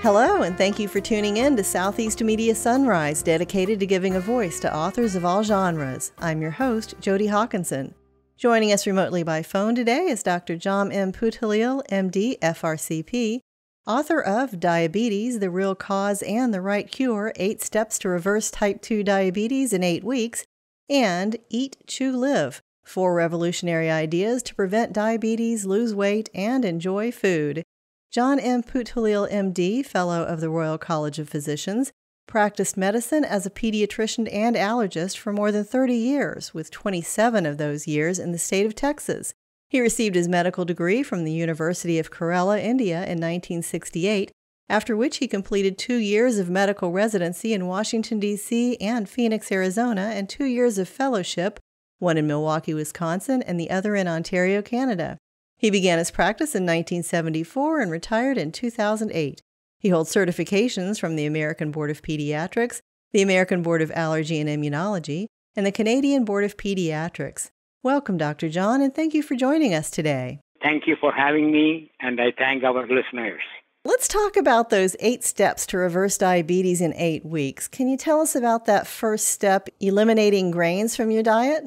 Hello, and thank you for tuning in to Southeast Media Sunrise, dedicated to giving a voice to authors of all genres. I'm your host, Jodi Hockinson. Joining us remotely by phone today is Dr. John M. Poothullil, MD, FRCP, author of Diabetes, the Real Cause and the Right Cure, 8 Steps to Reverse Type 2 Diabetes in 8 Weeks, and Eat, Chew, Live, 4 Revolutionary Ideas to Prevent Diabetes, Lose Weight, and Enjoy Food. John M. Poothullil, MD, Fellow of the Royal College of Physicians, practiced medicine as a pediatrician and allergist for more than 30 years, with 27 of those years in the state of Texas. He received his medical degree from the University of Kerala, India in 1968, after which he completed 2 years of medical residency in Washington, D.C. and Phoenix, Arizona, and 2 years of fellowship, one in Milwaukee, Wisconsin, and the other in Ontario, Canada. He began his practice in 1974 and retired in 2008. He holds certifications from the American Board of Pediatrics, the American Board of Allergy and Immunology, and the Canadian Board of Pediatrics. Welcome, Dr. John, and thank you for joining us today. Thank you for having me, and I thank our listeners. Let's talk about those 8 steps to reverse diabetes in 8 weeks. Can you tell us about that first step, eliminating grains from your diet?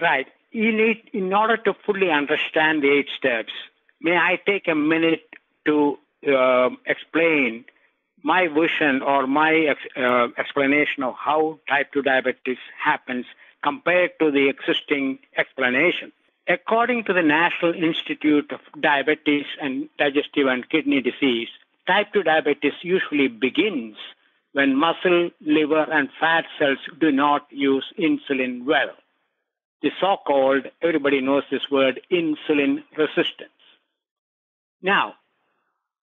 Right. In order to fully understand the 8 steps, may I take a minute to explain my vision or my explanation of how type 2 diabetes happens compared to the existing explanation. According to the National Institute of Diabetes and Digestive and Kidney Disease, type 2 diabetes usually begins when muscle, liver, and fat cells do not use insulin well. The so-called, everybody knows this word, insulin resistance. Now,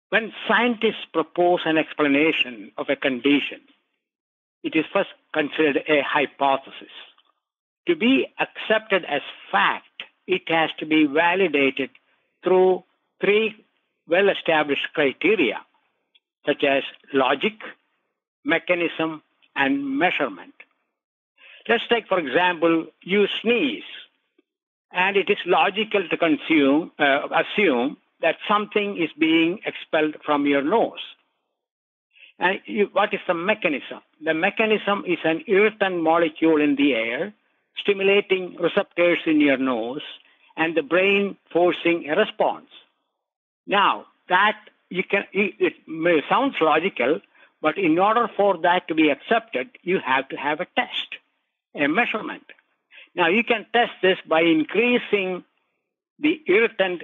when scientists propose an explanation of a condition, it is first considered a hypothesis. To be accepted as fact, it has to be validated through 3 well-established criteria, such as logic, mechanism, and measurement. Let's take, for example, you sneeze, and it is logical to assume that something is being expelled from your nose. And what is the mechanism? The mechanism is an irritant molecule in the air, stimulating receptors in your nose, and the brain forcing a response. Now, it sounds logical, but in order for that to be accepted, you have to have a test. A measurement. Now, you can test this by increasing the irritant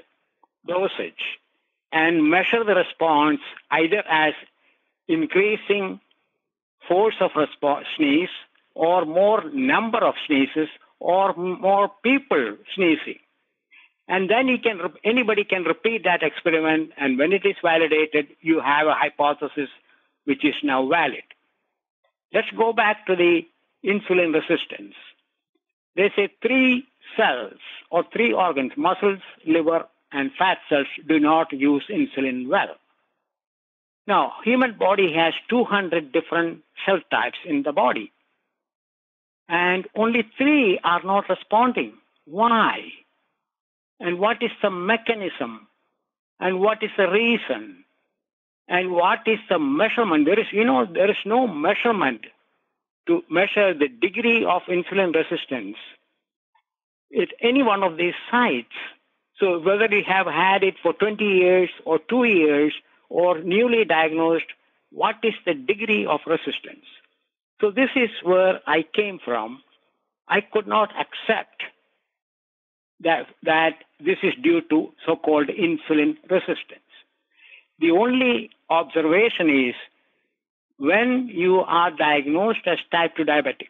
dosage and measure the response either as increasing force of sneeze or more number of sneezes or more people sneezing. And then anybody can repeat that experiment, and when it is validated, you have a hypothesis which is now valid. Let's go back to the insulin resistance. They say 3 cells or 3 organs, muscles, liver, and fat cells, do not use insulin well. Now, human body has 200 different cell types in the body, and only 3 are not responding. Why? And what is the mechanism? And what is the reason? And what is the measurement? There is no measurement to measure the degree of insulin resistance at any one of these sites. So whether you have had it for 20 years or 2 years or newly diagnosed, what is the degree of resistance? So this is where I came from. I could not accept that this is due to so-called insulin resistance. The only observation is when you are diagnosed as type 2 diabetic,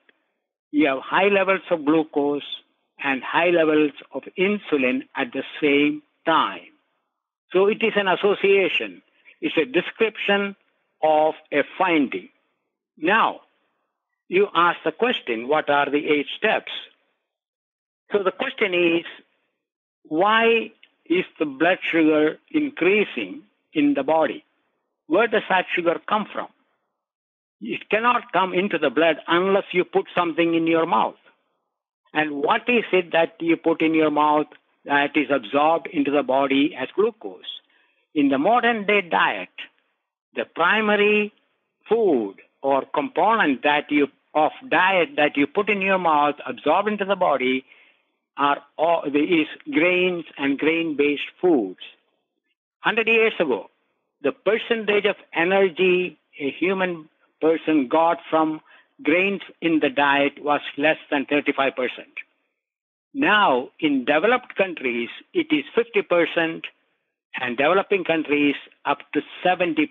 you have high levels of glucose and high levels of insulin at the same time. So it is an association. It's a description of a finding. Now, you ask the question, what are the 8 steps? So the question is, why is the blood sugar increasing in the body? Where does that sugar come from? It cannot come into the blood unless you put something in your mouth. And what is it that you put in your mouth that is absorbed into the body as glucose? In the modern day diet, The primary food or component of diet that you put in your mouth, absorb into the body, is grains and grain-based foods. 100 years ago, the percentage of energy a human person got from grains in the diet was less than 35%. Now, in developed countries, it is 50%, and developing countries up to 70%.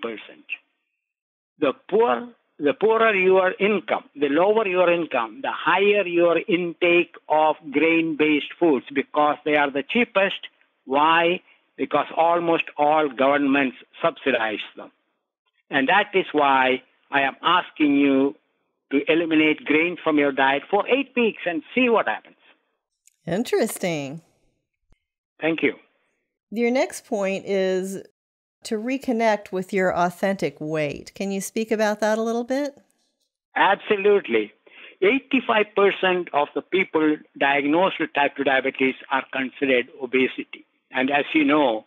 The poorer your income, the lower your income, the higher your intake of grain-based foods, because they are the cheapest. Why? Because almost all governments subsidize them. And that is why I am asking you to eliminate grains from your diet for 8 weeks and see what happens. Interesting. Thank you. Your next point is to reconnect with your authentic weight. Can you speak about that a little bit? Absolutely. 85% of the people diagnosed with type 2 diabetes are considered obesity. And as you know,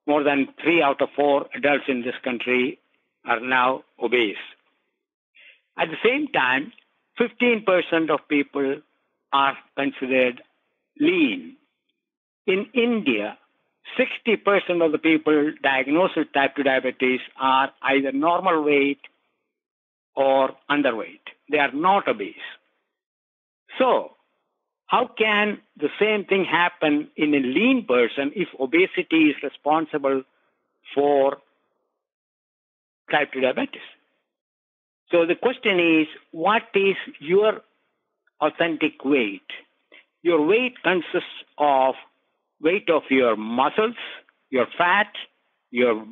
more than 3 out of 4 adults in this country are now obese. At the same time, 15% of people are considered lean. In India, 60% of the people diagnosed with type 2 diabetes are either normal weight or underweight. They are not obese. So, how can the same thing happen in a lean person if obesity is responsible for type 2 diabetes? So the question is, what is your authentic weight? Your weight consists of weight of your muscles, your fat, your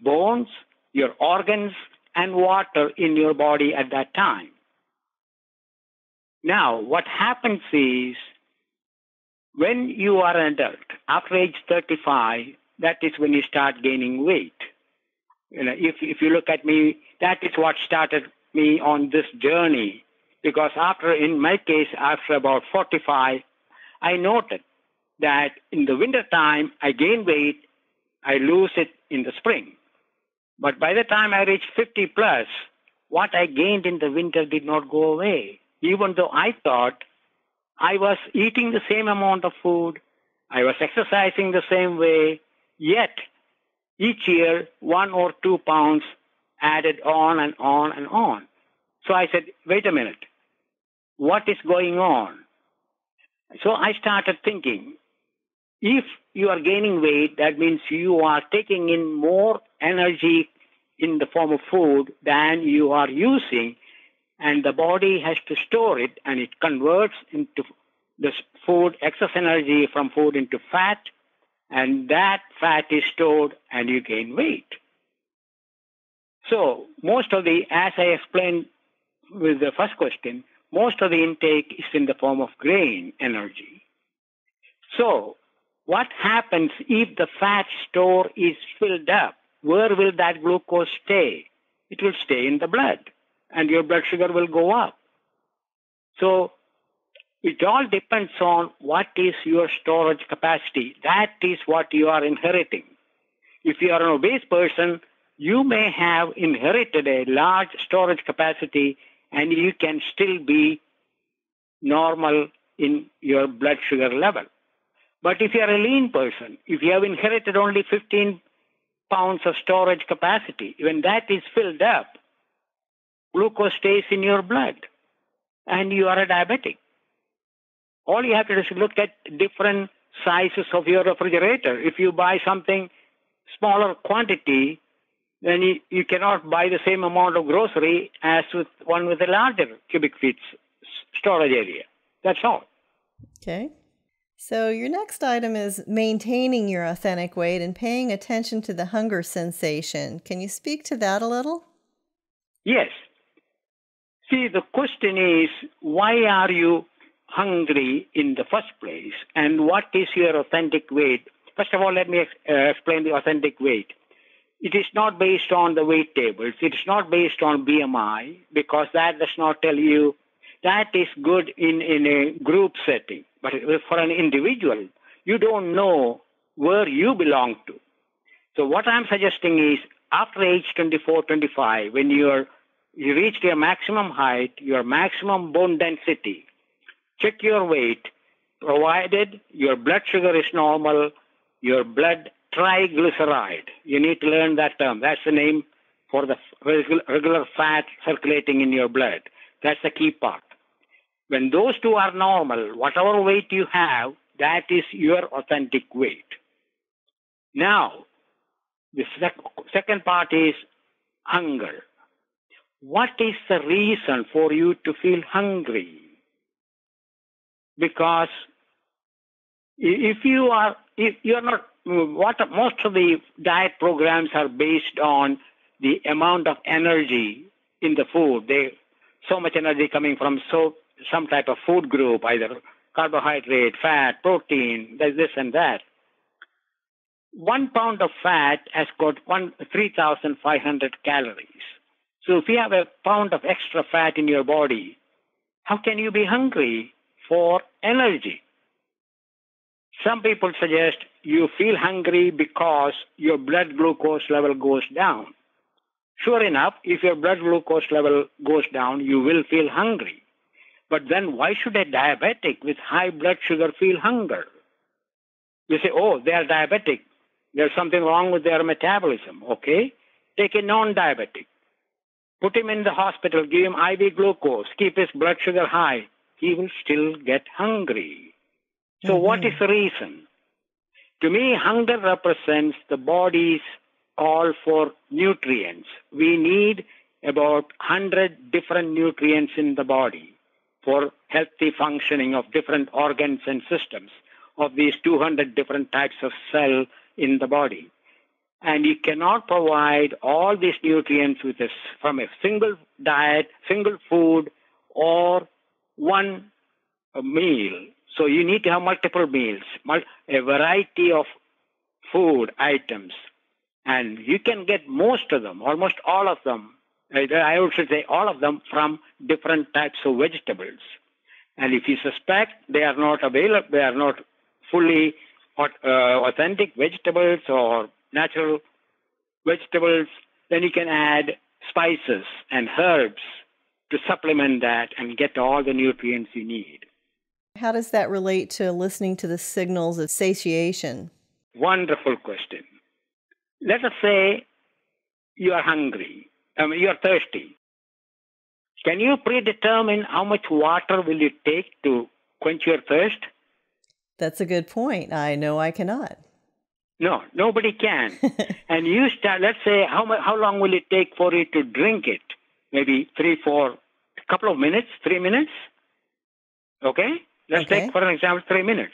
bones, your organs, and water in your body at that time. Now, what happens is, when you are an adult, after age 35, that is when you start gaining weight. If you look at me, that is what started me on this journey. Because in my case, after about 45, I noted that in the winter time, I gain weight, I lose it in the spring. But by the time I reached 50 plus, what I gained in the winter did not go away. Even though I thought I was eating the same amount of food, I was exercising the same way, yet each year 1 or 2 pounds added on and on and on. So I said, wait a minute, what is going on? So I started thinking, if you are gaining weight, that means you are taking in more energy in the form of food than you are using, and the body has to store it, and it converts into this food, excess energy from food into fat, and that fat is stored and you gain weight. So as I explained with the first question, most of the intake is in the form of grain energy. So what happens if the fat store is filled up? Where will that glucose stay? It will stay in the blood, and your blood sugar will go up. So it all depends on what is your storage capacity. That is what you are inheriting. If you are an obese person, you may have inherited a large storage capacity, and you can still be normal in your blood sugar level. But if you are a lean person, if you have inherited only 15 pounds of storage capacity, when that is filled up, glucose stays in your blood, and you are a diabetic. All you have to do is look at different sizes of your refrigerator. If you buy something smaller quantity, then you cannot buy the same amount of grocery as with one with a larger cubic feet storage area. That's all. Okay. So your next item is maintaining your authentic weight and paying attention to the hunger sensation. Can you speak to that a little? Yes. See, the question is, why are you hungry in the first place, and what is your authentic weight? First of all, let me explain the authentic weight. It is not based on the weight tables. It is not based on BMI, because that does not tell you. That is good in a group setting. But for an individual, you don't know where you belong to. So what I'm suggesting is, after age 24, 25, when you reach your maximum height, your maximum bone density, check your weight, provided your blood sugar is normal, your blood triglyceride. You need to learn that term. That's the name for the regular fat circulating in your blood. That's the key part. When those two are normal, whatever weight you have, that is your authentic weight. Now, the second part is hunger. What is the reason for you to feel hungry? Because if you're not, most of the diet programs are based on the amount of energy in the food. So much energy coming from some type of food group, either carbohydrate, fat, protein, this and that. 1 pound of fat has got 3,500 calories. So if you have a pound of extra fat in your body, how can you be hungry for energy? Some people suggest you feel hungry because your blood glucose level goes down. Sure enough, if your blood glucose level goes down, you will feel hungry. But then why should a diabetic with high blood sugar feel hunger? You say, oh, they are diabetic. There's something wrong with their metabolism. Okay, take a non-diabetic. Put him in the hospital, give him IV glucose, keep his blood sugar high. He will still get hungry. So what is the reason? To me, hunger represents the body's call for nutrients. We need about 100 different nutrients in the body for healthy functioning of different organs and systems of these 200 different types of cell in the body. And you cannot provide all these nutrients from a single diet, single food, or one meal. So you need to have multiple meals, a variety of food items. And you can get most of them, almost all of them, I should say all of them, from different types of vegetables. And if you suspect they are not available, they are not fully authentic vegetables or natural vegetables, then you can add spices and herbs to supplement that and get all the nutrients you need. How does that relate to listening to the signals of satiation? Wonderful question. Let us say you are hungry, you are thirsty. Can you predetermine how much water will you take to quench your thirst? That's a good point. I know I cannot. No, nobody can. And let's say, how long will it take for you to drink it? Maybe 3 minutes? Okay? Let's take, for an example, 3 minutes.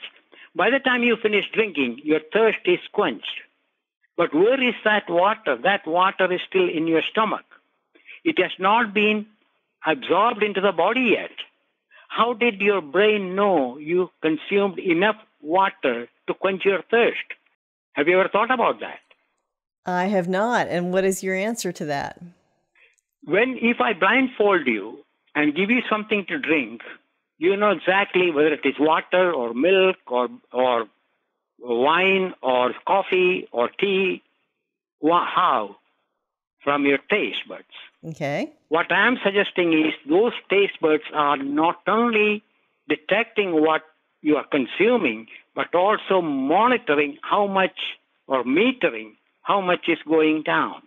By the time you finish drinking, your thirst is quenched. But where is that water? That water is still in your stomach. It has not been absorbed into the body yet. How did your brain know you consumed enough water to quench your thirst? Have you ever thought about that? I have not. And what is your answer to that? If I blindfold you and give you something to drink, you know exactly whether it is water or milk or wine or coffee or tea. How? From your taste buds. Okay. What I am suggesting is those taste buds are not only detecting what you are consuming, but also monitoring how much or metering how much is going down.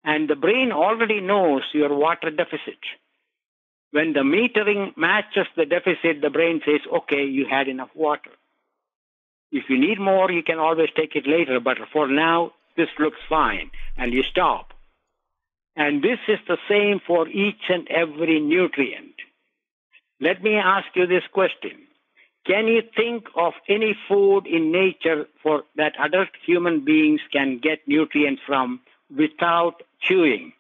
And the brain already knows your water deficit. When the metering matches the deficit, the brain says, okay, you had enough water. If you need more, you can always take it later, but for now, this looks fine, and you stop. And this is the same for each and every nutrient. Let me ask you this question. Can you think of any food in nature for that adult human beings can get nutrients from without chewing?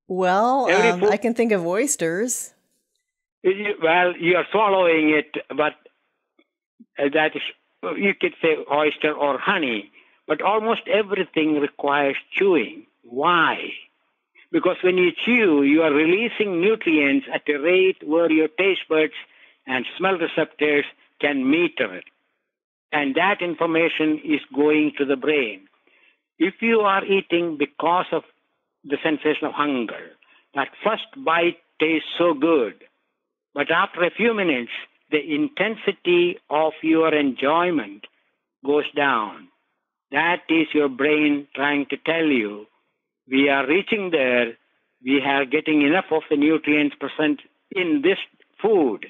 Well, I can think of oysters. Well, you are swallowing it, but that is, you could say oyster or honey. But almost everything requires chewing. Why? Because when you chew, you are releasing nutrients at a rate where your taste buds and smell receptors can meter it. And that information is going to the brain. If you are eating because of the sensation of hunger, that first bite tastes so good, but after a few minutes, the intensity of your enjoyment goes down. That is your brain trying to tell you, we are reaching there, we are getting enough of the nutrients present in this food.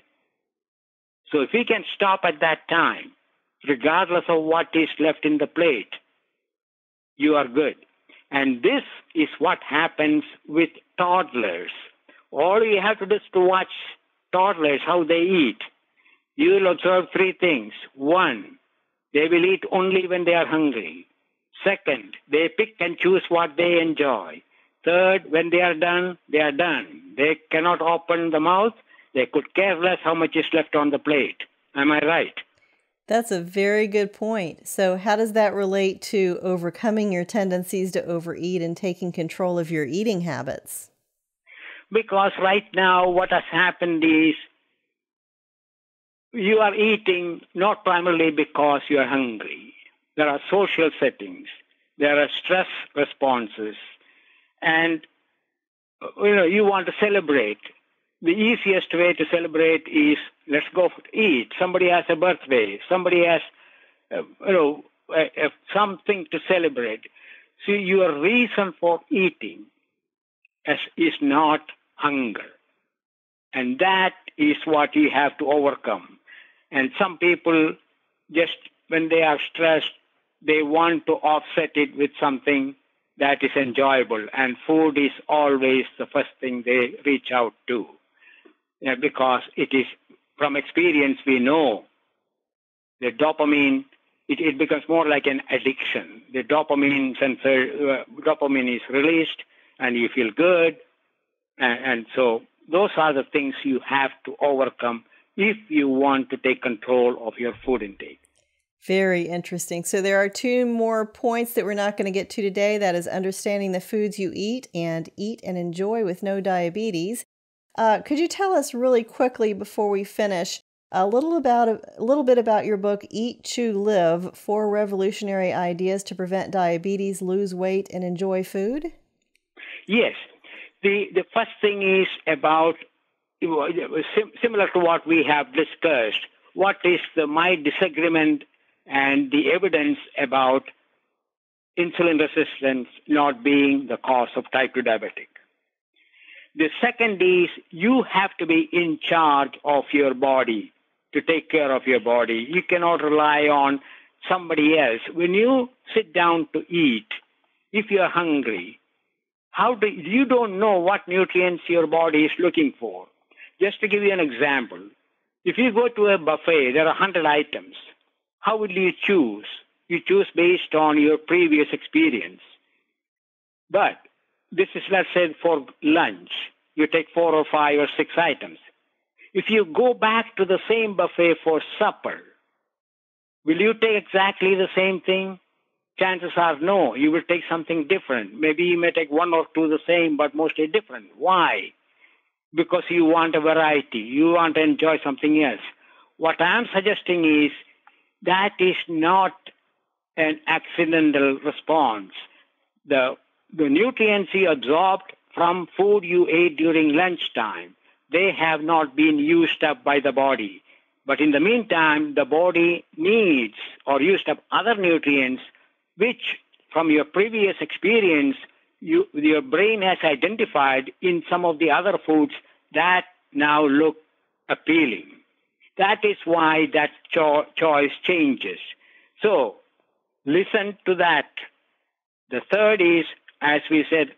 So if we can stop at that time, regardless of what is left in the plate, you are good. And this is what happens with toddlers. All you have to do is to watch toddlers, how they eat. You will observe three things. One, they will eat only when they are hungry. Second, they pick and choose what they enjoy. Third, when they are done, they are done. They cannot open the mouth. They could care less how much is left on the plate. Am I right? That's a very good point. So how does that relate to overcoming your tendencies to overeat and taking control of your eating habits? Because right now what has happened is you are eating not primarily because you are hungry. There are social settings. There are stress responses. And you want to celebrate. The easiest way to celebrate is, let's go eat. Somebody has a birthday. Somebody has, something to celebrate. See, your reason for eating is not hunger. And that is what you have to overcome. And some people, just when they are stressed, they want to offset it with something that is enjoyable. And food is always the first thing they reach out to. Because it is, from experience, we know the dopamine, it becomes more like an addiction. The dopamine dopamine is released and you feel good. And so those are the things you have to overcome if you want to take control of your food intake. Very interesting. So there are two more points that we're not going to get to today. That is understanding the foods you eat and enjoy with no diabetes. Could you tell us really quickly before we finish a little bit about your book, Eat, Chew, Live: 4 Revolutionary Ideas to Prevent Diabetes, Lose Weight, and Enjoy Food? Yes. The first thing is about, similar to what we have discussed, what is my disagreement and the evidence about insulin resistance not being the cause of type 2 diabetic. The second is you have to be in charge of your body to take care of your body. You cannot rely on somebody else. When you sit down to eat, if you're hungry, you don't know what nutrients your body is looking for. Just to give you an example, if you go to a buffet, there are 100 items. How will you choose? You choose based on your previous experience. But this is, let's say, for lunch. You take 4 or 5 or 6 items. If you go back to the same buffet for supper, will you take exactly the same thing? Chances are no. You will take something different. Maybe you may take 1 or 2 the same, but mostly different. Why? Because you want a variety. You want to enjoy something else. What I'm suggesting is that is not an accidental response. The nutrients you absorbed from food you ate during lunchtime, they have not been used up by the body. But in the meantime, the body needs or used up other nutrients, which from your previous experience, your brain has identified in some of the other foods that now look appealing. That is why that choice changes. So listen to that. The third is, as we said,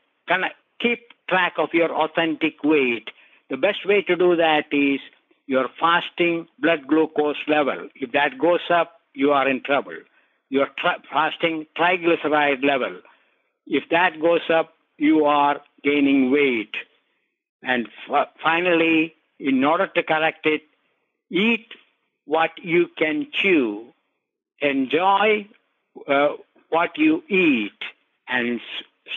keep track of your authentic weight. The best way to do that is your fasting blood glucose level. If that goes up, you are in trouble. Your fasting triglyceride level. If that goes up, you are gaining weight. And finally, in order to correct it, eat what you can chew. Enjoy what you eat, and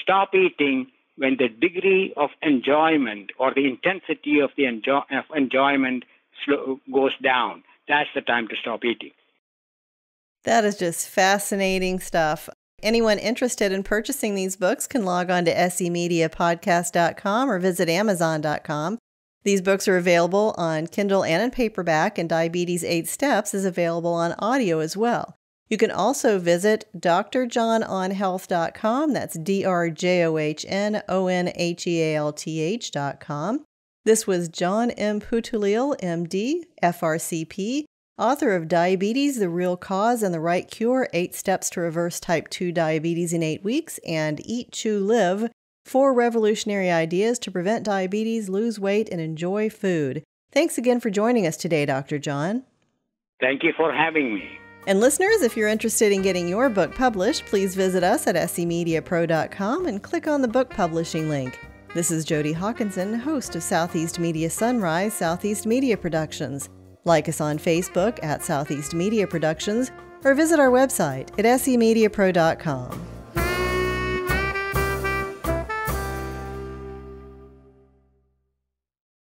stop eating when the degree of enjoyment or the intensity of the enjoyment goes down. That's the time to stop eating. That is just fascinating stuff. Anyone interested in purchasing these books can log on to semediapodcast.com or visit amazon.com. These books are available on Kindle and in paperback, and Diabetes 8 Steps is available on audio as well. You can also visit drjohnonhealth.com. That's drjohnonhealth.com. This was John M. Poothullil, MD, FRCP, author of Diabetes, the Real Cause and the Right Cure, 8 Steps to Reverse Type 2 Diabetes in 8 Weeks, and Eat, Chew, Live, 4 Revolutionary Ideas to Prevent Diabetes, Lose Weight, and Enjoy Food. Thanks again for joining us today, Dr. John. Thank you for having me. And listeners, if you're interested in getting your book published, please visit us at semediapro.com and click on the book publishing link. This is Jodi Hockinson, host of Southeast Media Sunrise, Southeast Media Productions. Like us on Facebook at Southeast Media Productions, or visit our website at semediapro.com.